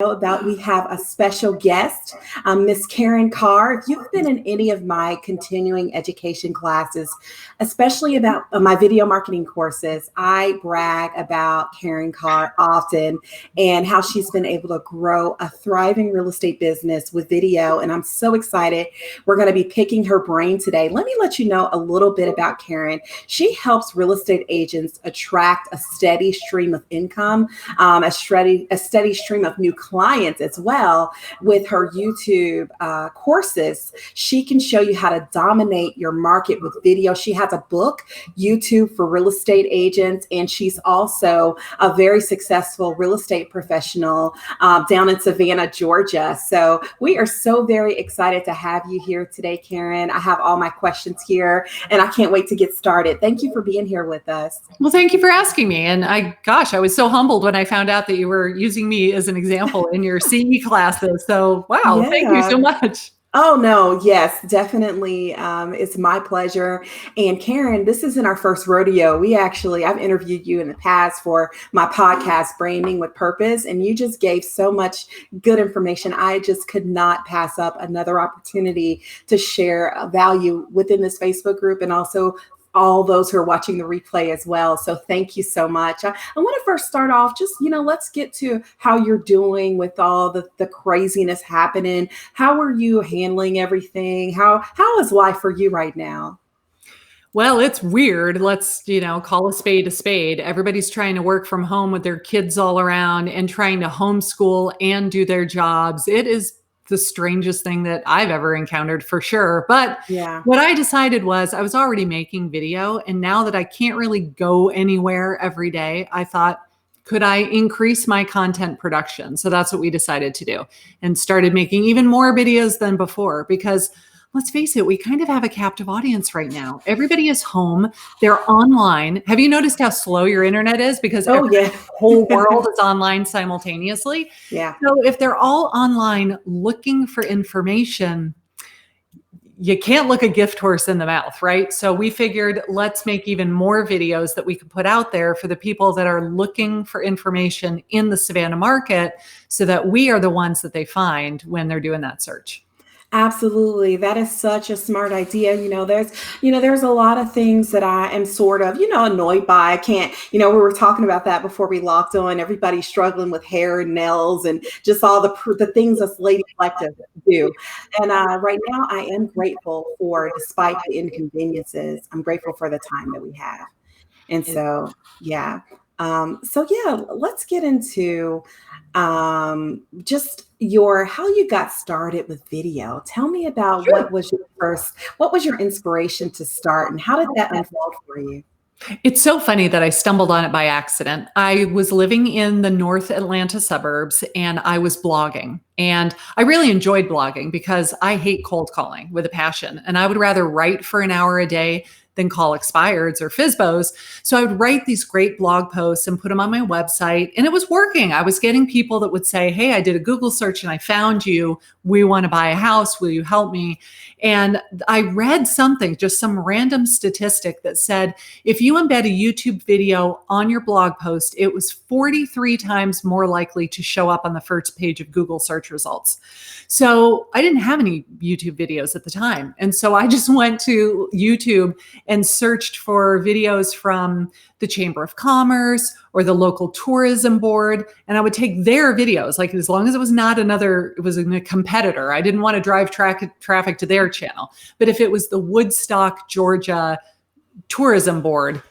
About we have a special guest, Miss Karin Carr. If you've been in any of my continuing education classes, especially about my video marketing courses, I brag about Karin Carr often and how she's been able to grow a thriving real estate business with video. And I'm so excited. We're going to be picking her brain today. Let me let you know a little bit about Karin. She helps real estate agents attract a steady stream of income, a steady stream of new clients as well. With her YouTube courses, she can show you how to dominate your market with video. She has a book, YouTube for Real Estate Agents, and she's also a very successful real estate professional down in Savannah, Georgia. So we are so very excited to have you here today, Karin. I have all my questions here, and I can't wait to get started. Thank you for being here with us. Well, thank you for asking me. And I was so humbled when I found out that you were using me as an example in your CE classes. So, wow, Yeah. Thank you so much. Oh, no. Yes, definitely. It's my pleasure. And Karin, this isn't our first rodeo. I've interviewed you in the past for my podcast, Branding with Purpose, and you just gave so much good information. I just could not pass up another opportunity to share value within this Facebook group and also all those who are watching the replay as well. So thank you so much. I want to first start off, just, let's get to how you're doing with all the craziness happening. How are you handling everything? How is life for you right now? Well, it's weird. Let's, call a spade a spade. Everybody's trying to work from home with their kids all around and trying to homeschool and do their jobs. It is the strangest thing that I've ever encountered, for sure. But yeah, what I decided was I was already making video. And now that I can't really go anywhere every day, I thought, could I increase my content production? So that's what we decided to do, and started making even more videos than before, because let's face it, we kind of have a captive audience right now. Everybody is home. They're online. Have you noticed how slow your internet is? Because the whole world is online simultaneously. Yeah. So if they're all online looking for information, you can't look a gift horse in the mouth, right? So we figured, let's make even more videos that we can put out there for the people that are looking for information in the Savannah market, so that we are the ones that they find when they're doing that search. Absolutely. That is such a smart idea. There's a lot of things that I am sort of, annoyed by. I can't, we were talking about that before we locked on. Everybody's struggling with hair and nails and just all the things us ladies like to do. And right now I am grateful for, despite the inconveniences, I'm grateful for the time that we have. And so, yeah. Let's get into just how you got started with video. Tell me about Sure. what was your inspiration to start, and how did that unfold for you? It's so funny that I stumbled on it by accident. I was living in the North Atlanta suburbs, and I was blogging. And I really enjoyed blogging because I hate cold calling with a passion. And I would rather write for an hour a day than call expireds or FSBOs. So I would write these great blog posts and put them on my website, and it was working. I was getting people that would say, hey, I did a Google search and I found you. We want to buy a house. Will you help me? And I read something, just some random statistic that said, if you embed a YouTube video on your blog post, it was 43 times more likely to show up on the first page of Google search results. So I didn't have any YouTube videos at the time. And so I just went to YouTube and searched for videos from the Chamber of Commerce or the local tourism board. And I would take their videos, like, as long as it was it was a competitor. I didn't want to drive traffic to their channel. But if it was the Woodstock, Georgia tourism board,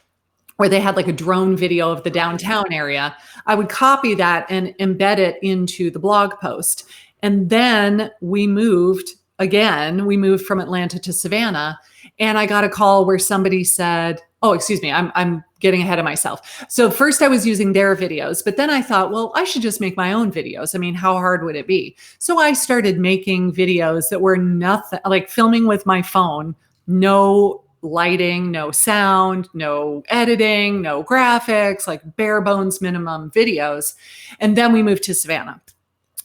where they had like a drone video of the downtown area, I would copy that and embed it into the blog post. And then we moved from Atlanta to Savannah. And I got a call where somebody said, oh, excuse me, I'm getting ahead of myself. So first I was using their videos, but then I thought, well, I should just make my own videos. I mean, how hard would it be? So I started making videos that were nothing, like filming with my phone, no lighting, no sound, no editing, no graphics, like bare bones minimum videos. And then we moved to Savannah.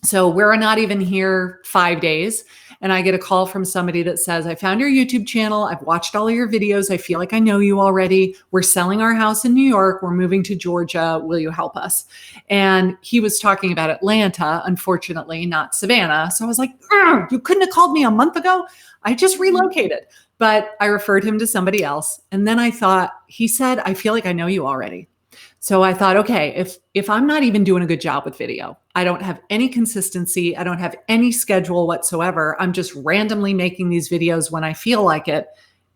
So we're not even here 5 days. and I get a call from somebody that says, I found your YouTube channel. I've watched all of your videos. I feel like I know you already. We're selling our house in New York. We're moving to Georgia. Will you help us? And he was talking about Atlanta, unfortunately, not Savannah. So I was like, you couldn't have called me a month ago. I just relocated. But I referred him to somebody else. And then I thought, he said, I feel like I know you already. So I thought, okay, if I'm not even doing a good job with video, I don't have any consistency, I don't have any schedule whatsoever, I'm just randomly making these videos when I feel like it,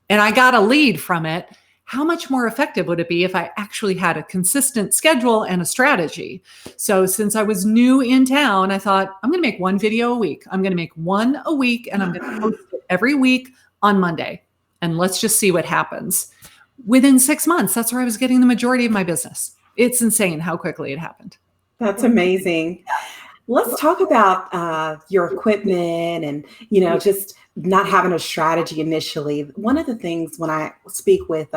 and I got a lead from it, how much more effective would it be if I actually had a consistent schedule and a strategy? So since I was new in town, I thought, I'm going to make one video a week. I'm going to make one a week, and I'm going to post it every week on Monday. And let's just see what happens. Within 6 months, that's where I was getting the majority of my business. It's insane how quickly it happened. That's amazing. Let's talk about your equipment and, just not having a strategy initially. One of the things when I speak with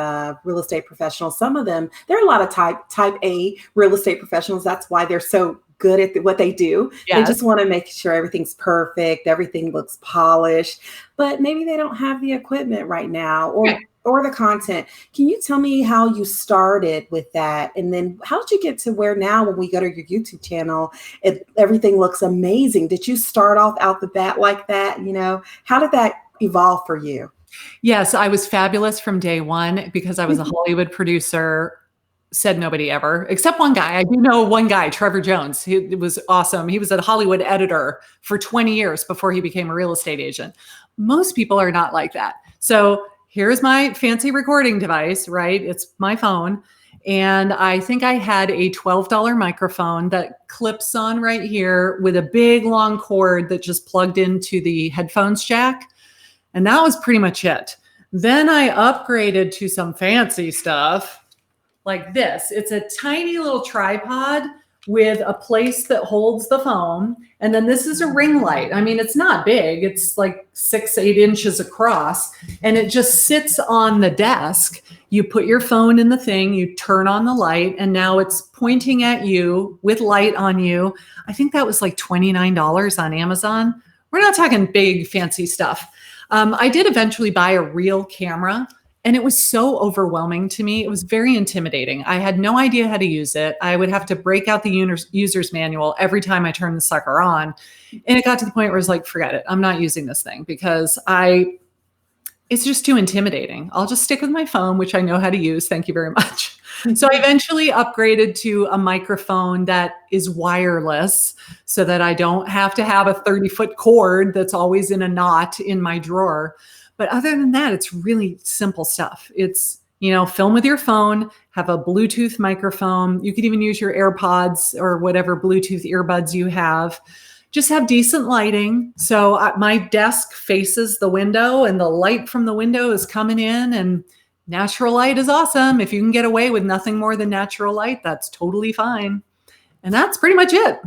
real estate professionals, some of them, there are a lot of type A real estate professionals. That's why they're so good at what they do. Yes. They just want to make sure everything's perfect, everything looks polished, but maybe they don't have the equipment right now or the content. Can you tell me how you started with that? And then how did you get to where now when we go to your YouTube channel, everything looks amazing? Did you start off out the bat like that? How did that evolve for you? Yes, I was fabulous from day one because I was a Hollywood producer. Said nobody ever, except one guy. I do know one guy, Trevor Jones. He was awesome. He was a Hollywood editor for 20 years before he became a real estate agent. Most people are not like that. So here's my fancy recording device, right? It's my phone. And I think I had a $12 microphone that clips on right here with a big long cord that just plugged into the headphones jack. And that was pretty much it. Then I upgraded to some fancy stuff like this. It's a tiny little tripod with a place that holds the phone. And then this is a ring light. I mean, it's not big. It's like 6-8 inches across, and it just sits on the desk. You put your phone in the thing, you turn on the light, and now it's pointing at you with light on you. I think that was like $29 on Amazon. We're not talking big fancy stuff. I did eventually buy a real camera, and it was so overwhelming to me. It was very intimidating. I had no idea how to use it. I would have to break out the user's manual every time I turned the sucker on. And it got to the point where I was like, forget it. I'm not using this thing because it's just too intimidating. I'll just stick with my phone, which I know how to use. Thank you very much. So I eventually upgraded to a microphone that is wireless so that I don't have to have a 30-foot cord that's always in a knot in my drawer. But other than that, it's really simple stuff. It's, film with your phone, have a Bluetooth microphone. You could even use your AirPods or whatever Bluetooth earbuds you have. Just have decent lighting. So my desk faces the window and the light from the window is coming in, and natural light is awesome. If you can get away with nothing more than natural light, that's totally fine. And that's pretty much it.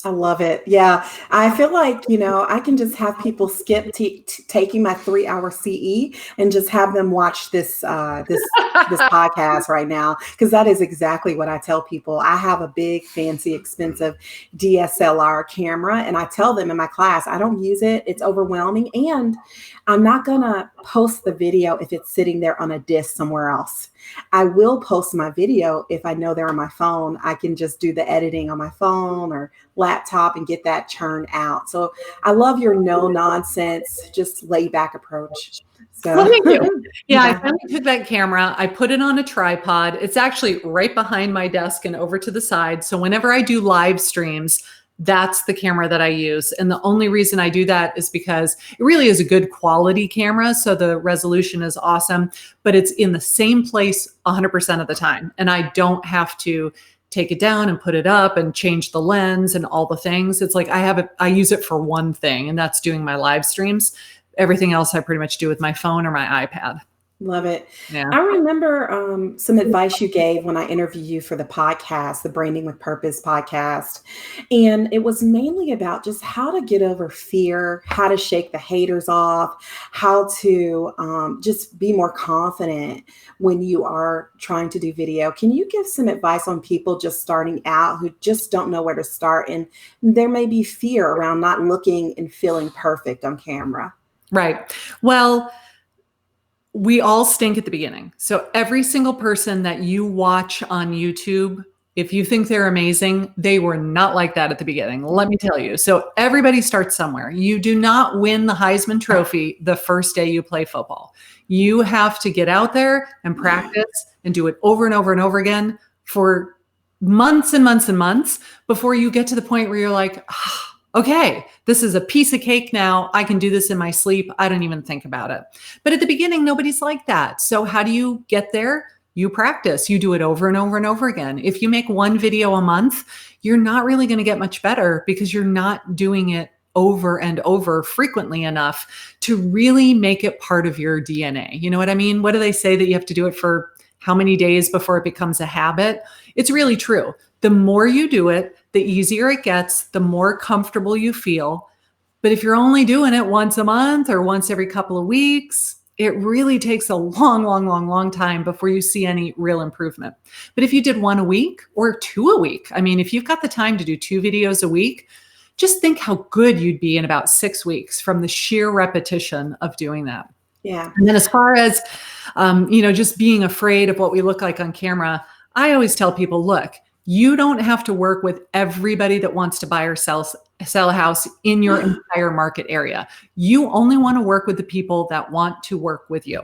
I love it. Yeah. I feel like, I can just have people skip taking my 3-hour CE and just have them watch this podcast right now. Cause that is exactly what I tell people. I have a big, fancy, expensive DSLR camera, and I tell them in my class, I don't use it. It's overwhelming. And I'm not going to post the video if it's sitting there on a disc somewhere else. I will post my video if I know they're on my phone. I can just do the editing on my phone or laptop and get that churned out. So I love your no nonsense, just laid back approach. So well, thank you. Yeah, I finally took that camera. I put it on a tripod. It's actually right behind my desk and over to the side. So whenever I do live streams, that's the camera that I use. And the only reason I do that is because it really is a good quality camera. So the resolution is awesome, but it's in the same place 100% of the time. And I don't have to take it down and put it up and change the lens and all the things. It's like I use it for one thing, and that's doing my live streams. Everything else I pretty much do with my phone or my iPad. Love it. Yeah. I remember some advice you gave when I interviewed you for the podcast, the Branding with Purpose podcast. And it was mainly about just how to get over fear, how to shake the haters off, how to just be more confident when you are trying to do video. Can you give some advice on people just starting out who just don't know where to start? And there may be fear around not looking and feeling perfect on camera. Right. Well, we all stink at the beginning. So every single person that you watch on YouTube, if you think they're amazing, they were not like that at the beginning. Let me tell you. So everybody starts somewhere. You do not win the Heisman Trophy the first day you play football. You have to get out there and practice and do it over and over and over again for months and months and months before you get to the point where you're like, okay, this is a piece of cake now. I can do this in my sleep. I don't even think about it. But at the beginning, nobody's like that. So how do you get there? You practice. You do it over and over and over again. If you make one video a month, you're not really going to get much better because you're not doing it over and over frequently enough to really make it part of your DNA. You know what I mean? What do they say that you have to do it for how many days before it becomes a habit? It's really true. The more you do it, the easier it gets, the more comfortable you feel. But if you're only doing it once a month or once every couple of weeks, it really takes a long time before you see any real improvement. But if you did one a week or two a week, I mean, if you've got the time to do 2 videos a week, just think how good you'd be in about 6 weeks from the sheer repetition of doing that. Yeah. And then as far as, just being afraid of what we look like on camera, I always tell people, look, you don't have to work with everybody that wants to buy or sell a house in your entire market area. You only want to work with the people that want to work with you.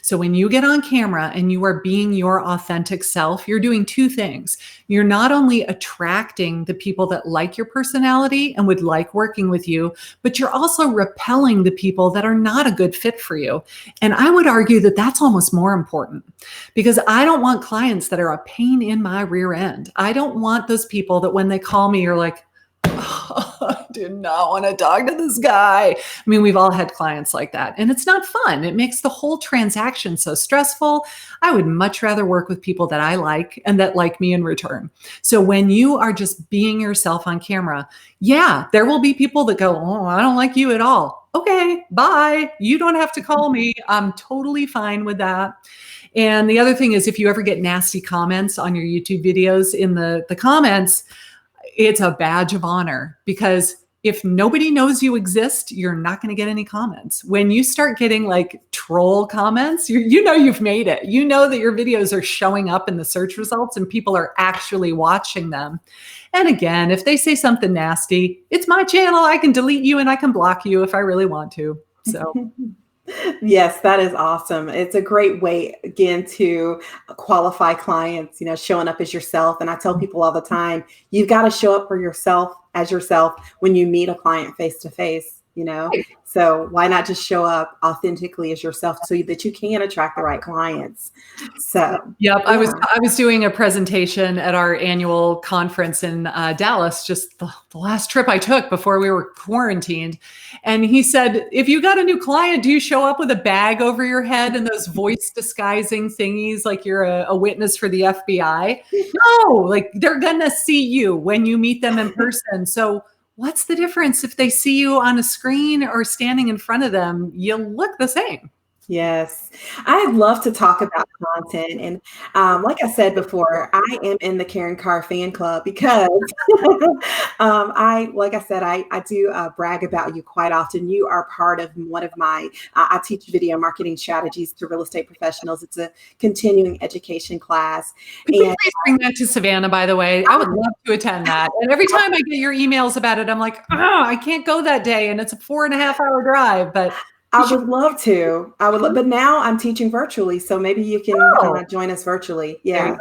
So when you get on camera and you are being your authentic self, you're doing 2 things. You're not only attracting the people that like your personality and would like working with you, but you're also repelling the people that are not a good fit for you. And I would argue that that's almost more important because I don't want clients that are a pain in my rear end. I don't want those people that when they call me, you're like, oh, I do not want to talk to this guy. I mean, we've all had clients like that, and it's not fun. It makes the whole transaction so stressful. I would much rather work with people that I like and that like me in return. So when you are just being yourself on camera, yeah, there will be people that go, oh, I don't like you at all. Okay, bye. You don't have to call me. I'm totally fine with that. And the other thing is, if you ever get nasty comments on your YouTube videos in the comments, it's a badge of honor because if nobody knows you exist, you're not going to get any comments. When you start getting like troll comments, you know you've made it. You know that your videos are showing up in the search results and people are actually watching them. And again, if they say something nasty, it's my channel. I can delete you and I can block you if I really want to. So. Yes, that is awesome. It's a great way, again, to qualify clients, showing up as yourself. And I tell people all the time, you've got to show up for yourself as yourself when you meet a client face to face, So why not just show up authentically as yourself so that you can attract the right clients? So, yep. Yeah. I was doing a presentation at our annual conference in Dallas, just the last trip I took before we were quarantined. And he said, if you got a new client, do you show up with a bag over your head and those voice disguising thingies like you're a witness for the FBI? No, like they're going to see you when you meet them in person. So what's the difference if they see you on a screen or standing in front of them? You look the same. Yes, I'd love to talk about content. And like I said before, I am in the Karin Carr fan club because like I said, I do brag about you quite often. You are part of one of my, I teach video marketing strategies to real estate professionals. It's a continuing education class. Could you please bring that to Savannah, by the way? I would love to attend that. And every time I get your emails about it, I'm like, oh, I can't go that day. And it's a 4.5-hour drive, but I would love to. But now I'm teaching virtually, so maybe you can join us virtually. Yeah.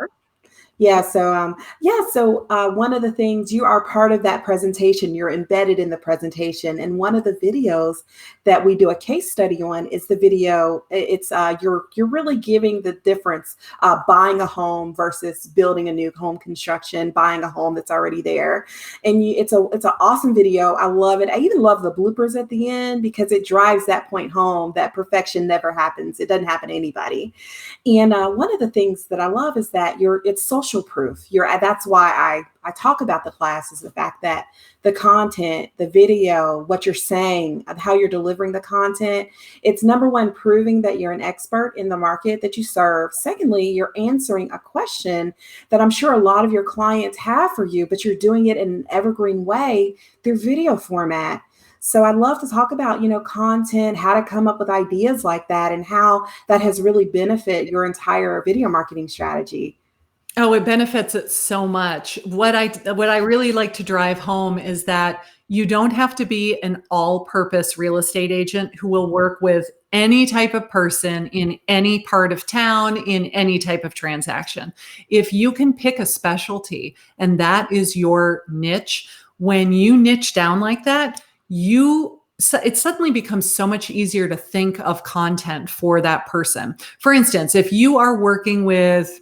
So one of the things, you are part of that presentation, you're embedded in the presentation. And one of the videos that we do a case study on is the video. You're really giving the difference, buying a home versus building a new home construction, buying a home that's already there. And it's an awesome video. I love it. I even love the bloopers at the end because it drives that point home that perfection never happens. It doesn't happen to anybody. And one of the things that I love is that it's social proof. That's why I talk about the class, is the fact that the content, the video, what you're saying, how you're delivering the content, it's number one, proving that you're an expert in the market that you serve. Secondly, you're answering a question that I'm sure a lot of your clients have for you, but you're doing it in an evergreen way through video format. So I'd love to talk about, content, how to come up with ideas like that, and how that has really benefit your entire video marketing strategy. Oh, it benefits it so much. What I really like to drive home is that you don't have to be an all-purpose real estate agent who will work with any type of person in any part of town, in any type of transaction. If you can pick a specialty and that is your niche, when you niche down like that, it suddenly becomes so much easier to think of content for that person. For instance, if you are working with,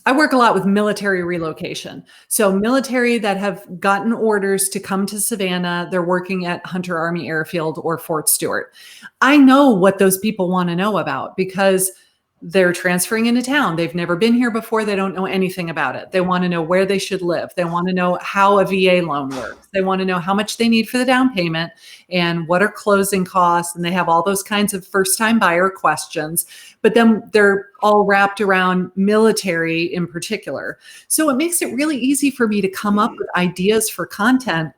I work a lot with military relocation. So military that have gotten orders to come to Savannah, they're working at Hunter Army Airfield or Fort Stewart. I know what those people want to know about because they're transferring into town. They've never been here before. They don't know anything about it. They want to know where they should live. They want to know how a VA loan works. They want to know how much they need for the down payment and what are closing costs. And they have all those kinds of first-time buyer questions, but then they're all wrapped around military in particular. So it makes it really easy for me to come up with ideas for content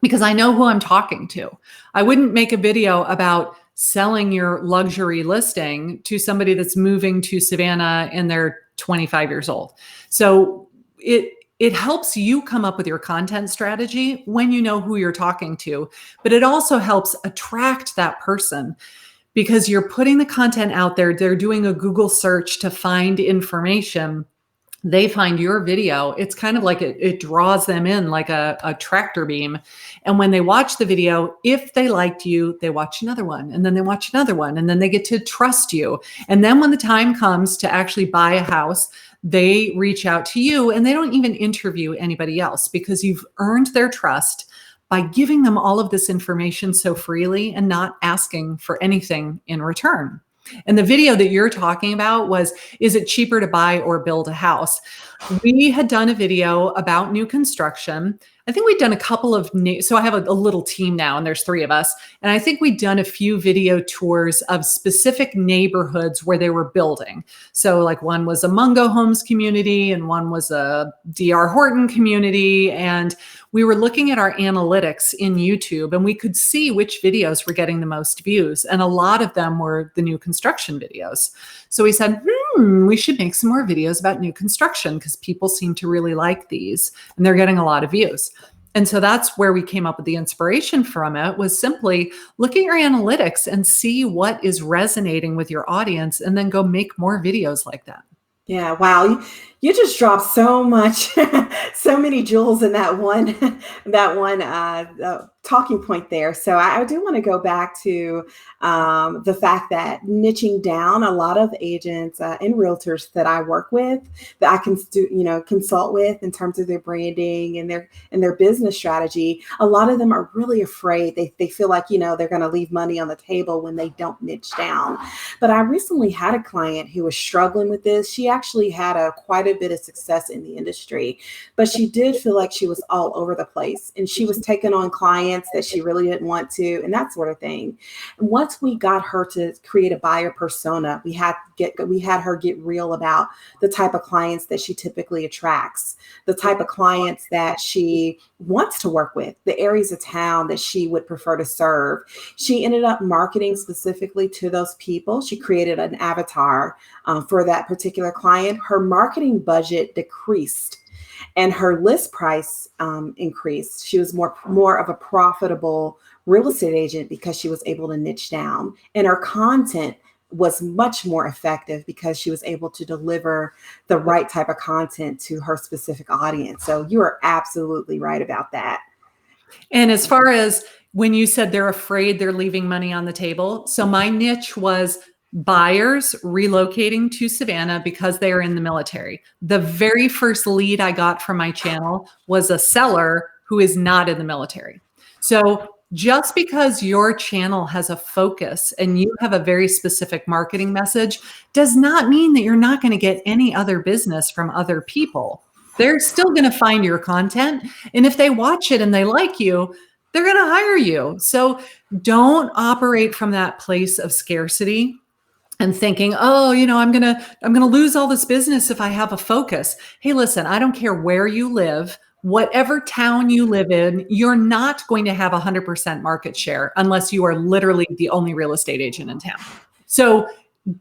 because I know who I'm talking to. I wouldn't make a video about selling your luxury listing to somebody that's moving to Savannah and they're 25 years old. So it helps you come up with your content strategy when you know who you're talking to, but it also helps attract that person because you're putting the content out there. They're doing a Google search to find information. They find your video. It's kind of like it draws them in like a tractor beam. And when they watch the video, if they liked you, they watch another one, and then they watch another one, and then they get to trust you. And then when the time comes to actually buy a house, they reach out to you and they don't even interview anybody else because you've earned their trust by giving them all of this information so freely and not asking for anything in return. And the video that you're talking about was, is it cheaper to buy or build a house? We had done a video about new construction. I think we'd done a couple of so I have a little team now and there's 3 of us. And I think we'd done a few video tours of specific neighborhoods where they were building. So like one was a Mungo Homes community and one was a D.R. Horton community. And we were looking at our analytics in YouTube and we could see which videos were getting the most views. And a lot of them were the new construction videos. So we said, we should make some more videos about new construction because people seem to really like these and they're getting a lot of views. And so that's where we came up with the inspiration from it, was simply look at your analytics and see what is resonating with your audience and then go make more videos like that. Yeah, wow. You just dropped so much, so many jewels in that one, talking point there. So I do want to go back to the fact that niching down, a lot of agents and realtors that I work with, that I can consult with in terms of their branding and their business strategy. A lot of them are really afraid. They feel like they're going to leave money on the table when they don't niche down. But I recently had a client who was struggling with this. She actually had quite a bit of success in the industry, but she did feel like she was all over the place and she was taking on clients that she really didn't want to and that sort of thing. And once we got her to create a buyer persona, we had her get real about the type of clients that she typically attracts, the type of clients that she wants to work with, the areas of town that she would prefer to serve. She ended up marketing specifically to those people. She created an avatar for that particular client. Her marketing budget decreased and her list price increased. She was more of a profitable real estate agent because she was able to niche down, and her content was much more effective because she was able to deliver the right type of content to her specific audience. So you are absolutely right about that. And as far as when you said they're afraid they're leaving money on the table, so my niche was buyers relocating to Savannah because they are in the military. The very first lead I got from my channel was a seller who is not in the military. So just because your channel has a focus and you have a very specific marketing message does not mean that you're not going to get any other business from other people. They're still going to find your content. And if they watch it and they like you, they're going to hire you. So don't operate from that place of scarcity and thinking, oh, I'm going to lose all this business if I have a focus. Hey, listen, I don't care where you live, whatever town you live in, you're not going to have 100% market share unless you are literally the only real estate agent in town. So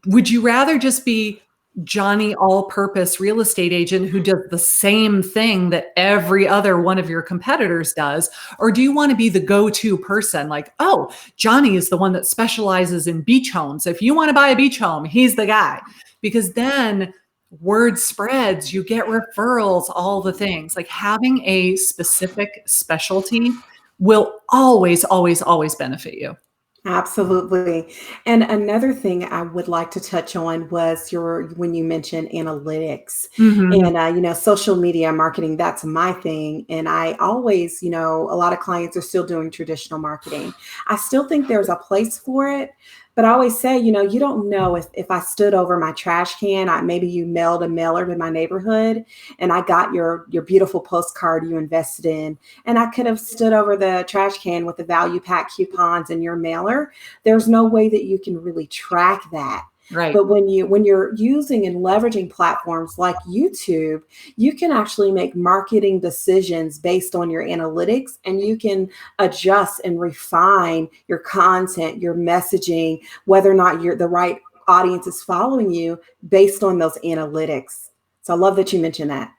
would you rather just be Johnny all-purpose real estate agent who does the same thing that every other one of your competitors does? Or do you want to be the go-to person? Like, oh, Johnny is the one that specializes in beach homes. If you want to buy a beach home, he's the guy. Because then word spreads, you get referrals, all the things. Like having a specific specialty will always, always, always benefit you. Absolutely. And another thing I would like to touch on was when you mentioned analytics Mm-hmm. and, social media marketing, that's my thing. And I always, a lot of clients are still doing traditional marketing. I still think there's a place for it. But I always say, you don't know if I stood over my trash can, maybe you mailed a mailer to my neighborhood and I got your beautiful postcard you invested in, and I could have stood over the trash can with the value pack coupons in your mailer. There's no way that you can really track that. Right. But when you're using and leveraging platforms like YouTube, you can actually make marketing decisions based on your analytics, and you can adjust and refine your content, your messaging, whether or not the right audience is following you based on those analytics. So I love that you mentioned that.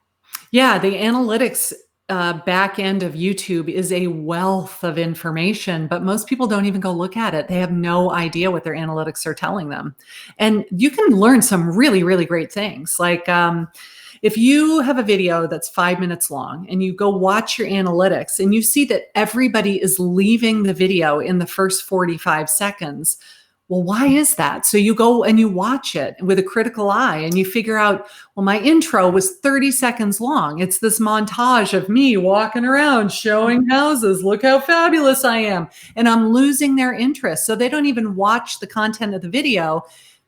Yeah, the analytics back end of YouTube is a wealth of information, but most people don't even go look at it. They have no idea what their analytics are telling them. And you can learn some really, really great things. Like if you have a video that's 5 minutes long and you go watch your analytics and you see that everybody is leaving the video in the first 45 seconds, well, why is that? So you go and you watch it with a critical eye and you figure out, well, my intro was 30 seconds long. It's this montage of me walking around showing houses. Look how fabulous I am. And I'm losing their interest. So they don't even watch the content of the video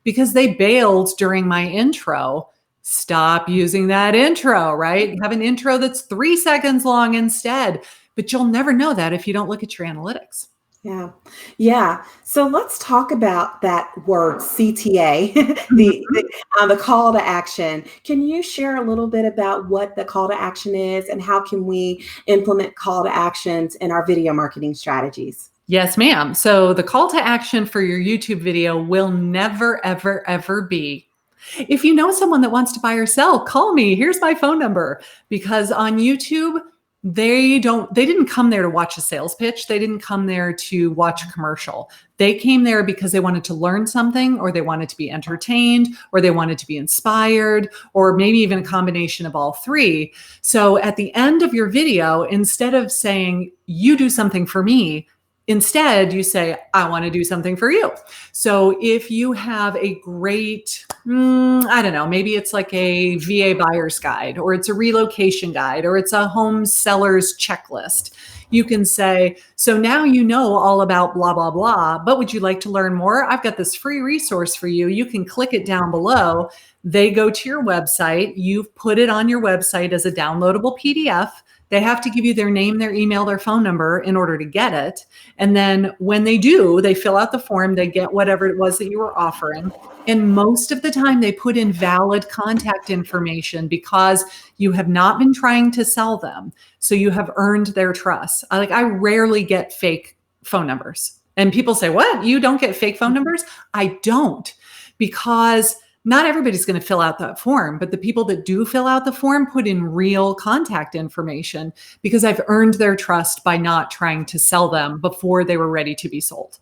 because they bailed during my intro. Stop using that intro, right? Have an intro that's 3 seconds long instead. But you'll never know that if you don't look at your analytics. Yeah. Yeah. So let's talk about that word CTA, the call to action. Can you share a little bit about what the call to action is and how can we implement call to actions in our video marketing strategies? Yes, ma'am. So the call to action for your YouTube video will never, ever, ever be, if you know someone that wants to buy or sell, call me. Here's my phone number. Because on YouTube, they didn't come there to watch a sales pitch. They didn't come there to watch a commercial. They came there because they wanted to learn something, or they wanted to be entertained, or they wanted to be inspired, or maybe even a combination of all three. So at the end of your video, instead of saying, you do something for me, instead, you say, I want to do something for you. So if you have a great, I don't know, maybe it's like a VA buyer's guide, or it's a relocation guide, or it's a home seller's checklist, you can say, so now you know all about blah, blah, blah, but would you like to learn more? I've got this free resource for you. You can click it down below. They go to your website. You've put it on your website as a downloadable PDF. They have to give you their name, their email, their phone number in order to get it. And then when they do, they fill out the form, they get whatever it was that you were offering. And most of the time they put in valid contact information because you have not been trying to sell them. So you have earned their trust. I rarely get fake phone numbers. And people say, what? You don't get fake phone numbers? I don't, because not everybody's going to fill out that form, but the people that do fill out the form put in real contact information because I've earned their trust by not trying to sell them before they were ready to be sold.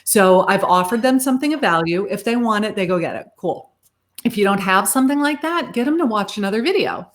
So I've offered them something of value. If they want it, they go get it. Cool. If you don't have something like that, get them to watch another video.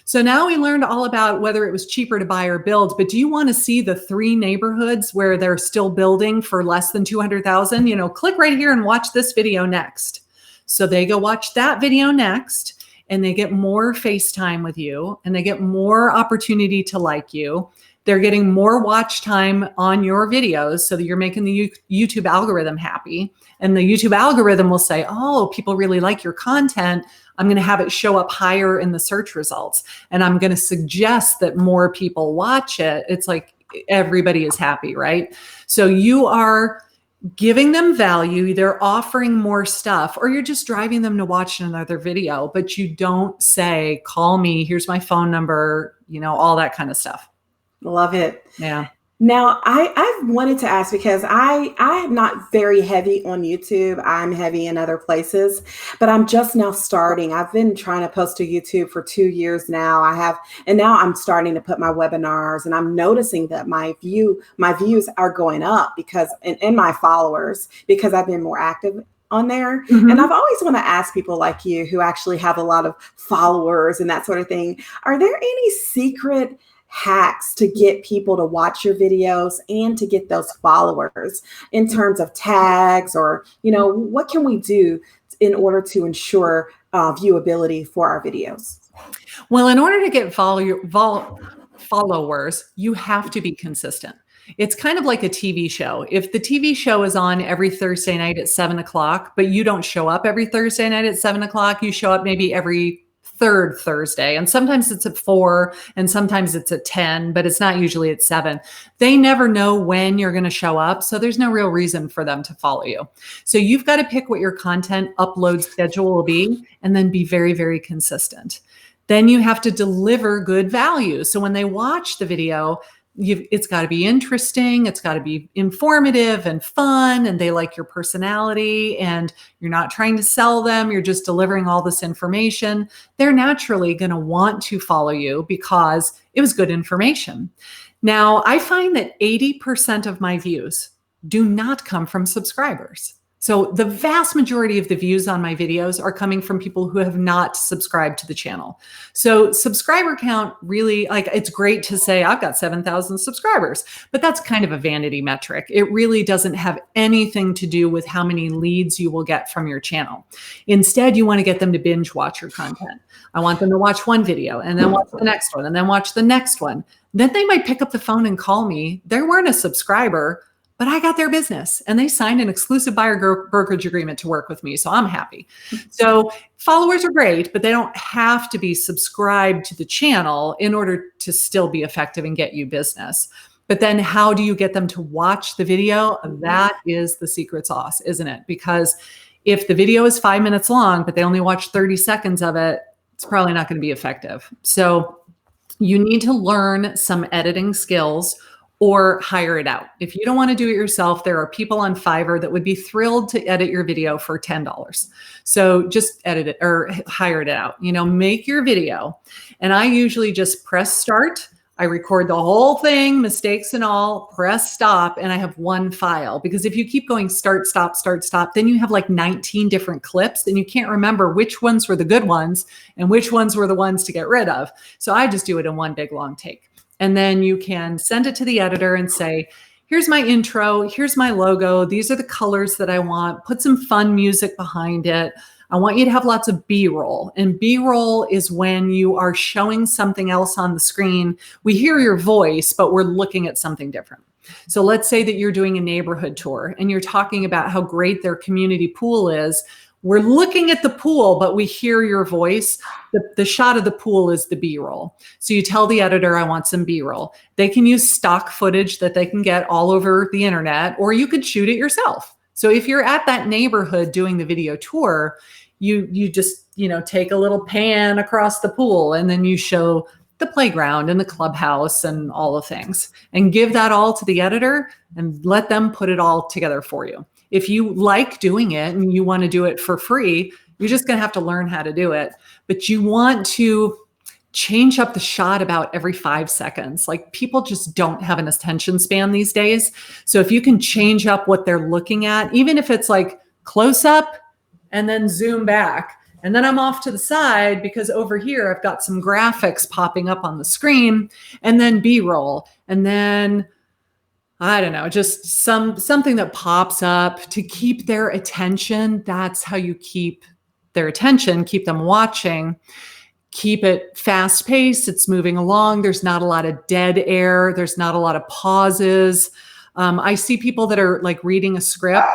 So now we learned all about whether it was cheaper to buy or build, but do you want to see the 3 neighborhoods where they're still building for less than 200,000? Click right here and watch this video next. So they go watch that video next, and they get more FaceTime with you, and they get more opportunity to like you. They're getting more watch time on your videos so that you're making the YouTube algorithm happy. And the YouTube algorithm will say, oh, people really like your content. I'm going to have it show up higher in the search results. And I'm going to suggest that more people watch it. It's like everybody is happy, right? So you are giving them value, they're offering more stuff, or you're just driving them to watch another video, but you don't say, call me, here's my phone number, all that kind of stuff. Love it. Yeah. Now, I've wanted to ask because I am not very heavy on YouTube. I'm heavy in other places, but I'm just now starting. I've been trying to post to YouTube for 2 years now. And now I'm starting to put my webinars, and I'm noticing that my views are going up because, and my followers, because I've been more active on there. Mm-hmm. And I've always want to ask people like you who actually have a lot of followers and that sort of thing, are there any secret hacks to get people to watch your videos and to get those followers in terms of tags, or, what can we do in order to ensure viewability for our videos? Well, in order to get followers, you have to be consistent. It's kind of like a TV show. If the TV show is on every Thursday night at 7:00, but you don't show up every Thursday night at 7:00, you show up maybe every third Thursday. And sometimes it's at 4 and sometimes it's at 10, but it's not usually at 7. They never know when you're going to show up. So there's no real reason for them to follow you. So you've got to pick what your content upload schedule will be, and then be very, very consistent. Then you have to deliver good value. So when they watch the video, it's got to be interesting. It's got to be informative and fun, and they like your personality, and you're not trying to sell them. You're just delivering all this information. They're naturally going to want to follow you because it was good information. Now, I find that 80% of my views do not come from subscribers. So the vast majority of the views on my videos are coming from people who have not subscribed to the channel. So subscriber count really, it's great to say I've got 7,000 subscribers, but that's kind of a vanity metric. It really doesn't have anything to do with how many leads you will get from your channel. Instead, you want to get them to binge watch your content. I want them to watch one video and then watch the next one and then watch the next one. Then they might pick up the phone and call me. They weren't a subscriber, but I got their business and they signed an exclusive buyer brokerage agreement to work with me. So I'm happy. So followers are great, but they don't have to be subscribed to the channel in order to still be effective and get you business. But then how do you get them to watch the video? That is the secret sauce, isn't it? Because if the video is 5 minutes long, but they only watch 30 seconds of it, it's probably not going to be effective. So you need to learn some editing skills or hire it out. If you don't want to do it yourself, there are people on Fiverr that would be thrilled to edit your video for $10. So just edit it or hire it out. Make your video. And I usually just press start. I record the whole thing, mistakes and all, press stop, and I have one file. Because if you keep going start, stop, then you have like 19 different clips and you can't remember which ones were the good ones and which ones were the ones to get rid of. So I just do it in one big long take. And then you can send it to the editor and say, here's my intro, here's my logo, these are the colors that I want, put some fun music behind it. I want you to have lots of B-roll. And B-roll is when you are showing something else on the screen. We hear your voice, but we're looking at something different. So let's say that you're doing a neighborhood tour and you're talking about how great their community pool is. We're looking at the pool, but we hear your voice. The shot of the pool is the B-roll. So you tell the editor, I want some B-roll. They can use stock footage that they can get all over the internet, or you could shoot it yourself. So if you're at that neighborhood doing the video tour, you just, take a little pan across the pool and then you show the playground and the clubhouse and all the things, and give that all to the editor and let them put it all together for you. If you like doing it and you want to do it for free, you're just going to have to learn how to do it. But you want to change up the shot about every 5 seconds. Like, people just don't have an attention span these days. So if you can change up what they're looking at, even if it's like close up and then zoom back, and then I'm off to the side because over here I've got some graphics popping up on the screen, and then B-roll, and then I don't know, just something that pops up to keep their attention. That's how you keep their attention, keep them watching. Keep it fast paced. It's moving along. There's not a lot of dead air. There's not a lot of pauses. I see people that are like reading a script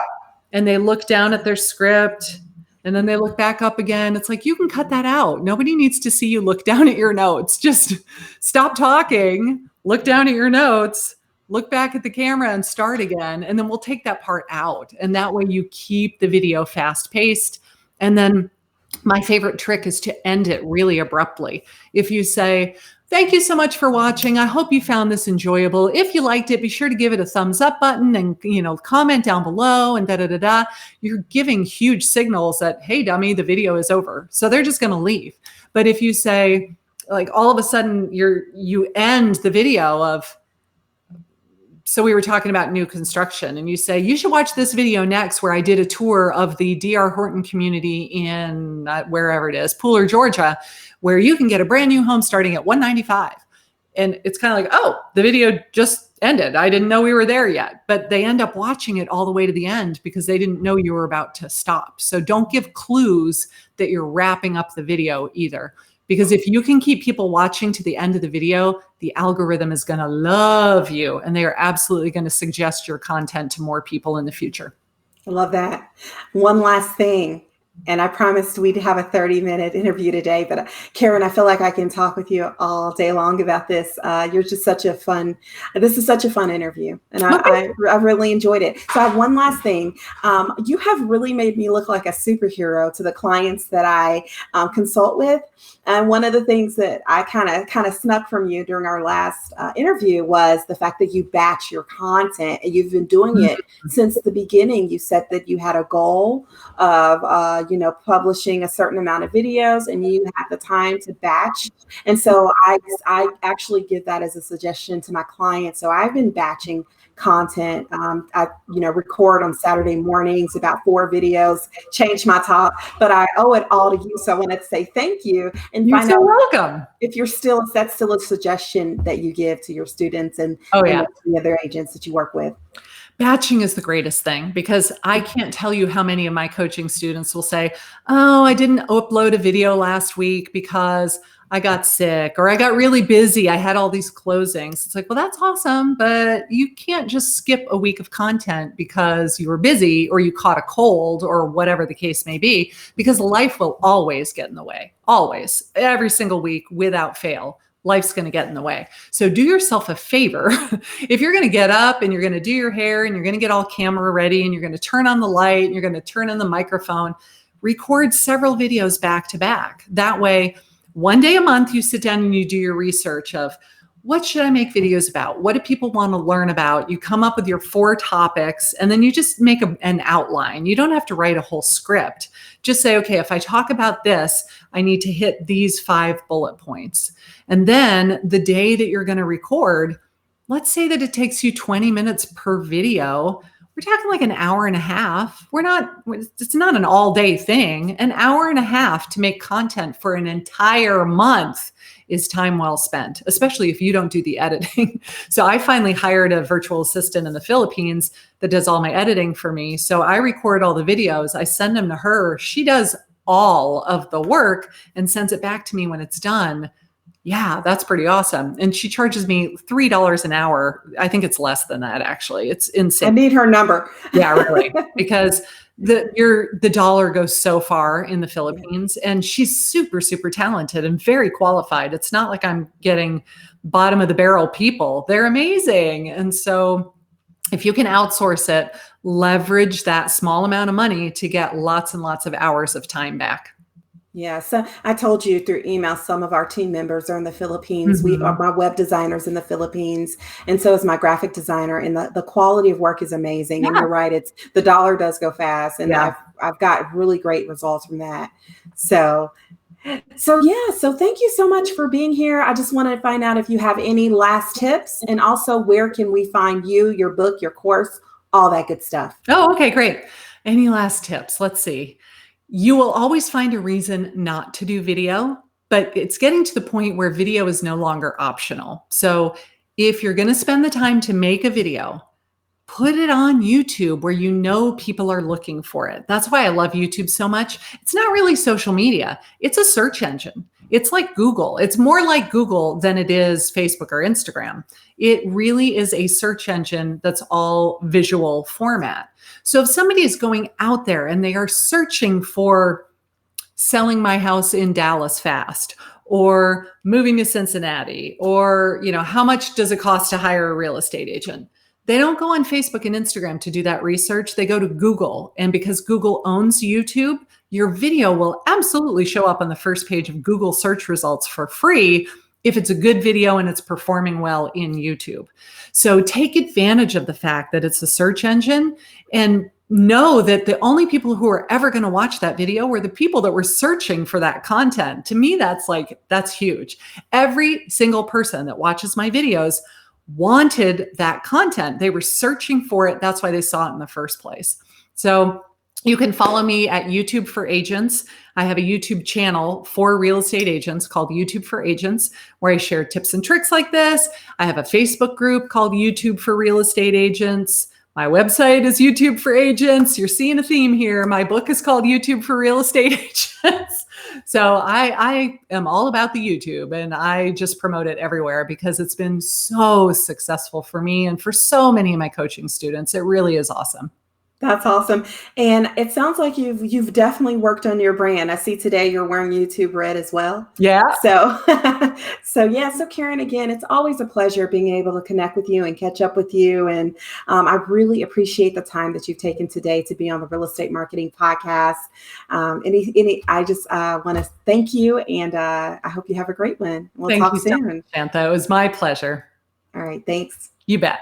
and they look down at their script and then they look back up again. It's like, you can cut that out. Nobody needs to see you look down at your notes. Just stop talking, look down at your notes, look back at the camera and start again. And then we'll take that part out. And that way you keep the video fast paced. And then my favorite trick is to end it really abruptly. If you say, thank you so much for watching. I hope you found this enjoyable. If you liked it, be sure to give it a thumbs up button and, comment down below and da-da-da-da. You're giving huge signals that, hey, dummy, the video is over. So they're just going to leave. But if you say, like, all of a sudden you end the video of, so we were talking about new construction, and you say, you should watch this video next where I did a tour of the D.R. Horton community in wherever it is, Pooler, Georgia, where you can get a brand new home starting at $195. And it's kind of like, oh, the video just ended. I didn't know we were there yet. But they end up watching it all the way to the end because they didn't know you were about to stop. So don't give clues that you're wrapping up the video either. Because if you can keep people watching to the end of the video, the algorithm is going to love you, and they are absolutely going to suggest your content to more people in the future. I love that. One last thing. And I promised we'd have a 30-minute interview today, but Karin, I feel like I can talk with you all day long about this. You're just this is such a fun interview, and I really enjoyed it. So I have one last thing. You have really made me look like a superhero to the clients that I consult with. And one of the things that I kind of snuck from you during our last interview was the fact that you batch your content, and you've been doing it since the beginning. You said that you had a goal of publishing a certain amount of videos, and you had the time to batch. And so I actually give that as a suggestion to my clients. So I've been batching content. I record on Saturday mornings about 4 videos, change my top, but I owe it all to you. So I wanted to say thank you and You're find so out welcome. if that's still a suggestion that you give to your students and the other agents that you work with. Batching is the greatest thing, because I can't tell you how many of my coaching students will say, oh, I didn't upload a video last week because I got sick or I got really busy. I had all these closings. It's like, well, that's awesome, but you can't just skip a week of content because you were busy or you caught a cold or whatever the case may be, because life will always get in the way. Always, every single week without fail. Life's going to get in the way. So do yourself a favor. If you're going to get up and you're going to do your hair and you're going to get all camera ready and you're going to turn on the light and you're going to turn on the microphone, record several videos back to back. That way, one day a month, you sit down and you do your research of, what should I make videos about? What do people want to learn about? You come up with your 4 topics, and then you just make an outline. You don't have to write a whole script. Just say, okay, if I talk about this, I need to hit these 5 bullet points. And then the day that you're going to record, let's say that it takes you 20 minutes per video. We're talking like an hour and a half. It's not an all day thing. An hour and a half to make content for an entire month is time well spent, especially if you don't do the editing. So I finally hired a virtual assistant in the Philippines that does all my editing for me. So I record all the videos. I send them to her. She does all of the work and sends it back to me when it's done. Yeah, that's pretty awesome. And she charges me $3 an hour. I think it's less than that, actually. It's insane. I need her number. Yeah, really. Because the dollar goes so far in the Philippines, and she's super, super talented and very qualified. It's not like I'm getting bottom of the barrel people. They're amazing. And so if you can outsource it, leverage that small amount of money to get lots and lots of hours of time back. Yeah, so I told you through email, some of our team members are in the Philippines. Mm-hmm. We are my web designers in the Philippines, and so is my graphic designer. And the quality of work is amazing. Yeah. And you're right; the dollar does go fast, and I've got really great results from that. So, So thank you so much for being here. I just wanted to find out if you have any last tips, and also where can we find you, your book, your course, all that good stuff. Oh, okay, great. Any last tips? Let's see. You will always find a reason not to do video, but it's getting to the point where video is no longer optional. So if you're going to spend the time to make a video, put it on YouTube where you know people are looking for it. That's why I love YouTube so much. It's not really social media, it's a search engine. It's like Google. It's more like Google than it is Facebook or Instagram. It really is a search engine that's all visual format. So if somebody is going out there and they are searching for selling my house in Dallas fast, or moving to Cincinnati, or how much does it cost to hire a real estate agent? They don't go on Facebook and Instagram to do that research. They go to Google. And because Google owns YouTube, your video will absolutely show up on the first page of Google search results for free if it's a good video and it's performing well in YouTube. So take advantage of the fact that it's a search engine, and know that the only people who are ever going to watch that video were the people that were searching for that content. To me, that's huge. Every single person that watches my videos wanted that content. They were searching for it. That's why they saw it in the first place. So you can follow me at YouTube for Agents. I have a YouTube channel for real estate agents called YouTube for Agents, where I share tips and tricks like this. I have a Facebook group called YouTube for Real Estate Agents. My website is YouTube for Agents. You're seeing a theme here. My book is called YouTube for Real Estate Agents. So I am all about the YouTube, and I just promote it everywhere because it's been so successful for me and for so many of my coaching students. It really is awesome. That's awesome. And it sounds like you've definitely worked on your brand. I see today you're wearing YouTube red as well. Yeah. So so Karin, again, it's always a pleasure being able to connect with you and catch up with you. And I really appreciate the time that you've taken today to be on the Real Estate Marketing Podcast. I just want to thank you, and I hope you have a great one. We'll talk soon. Thank you so much, Shantha. It was my pleasure. All right. Thanks. You bet.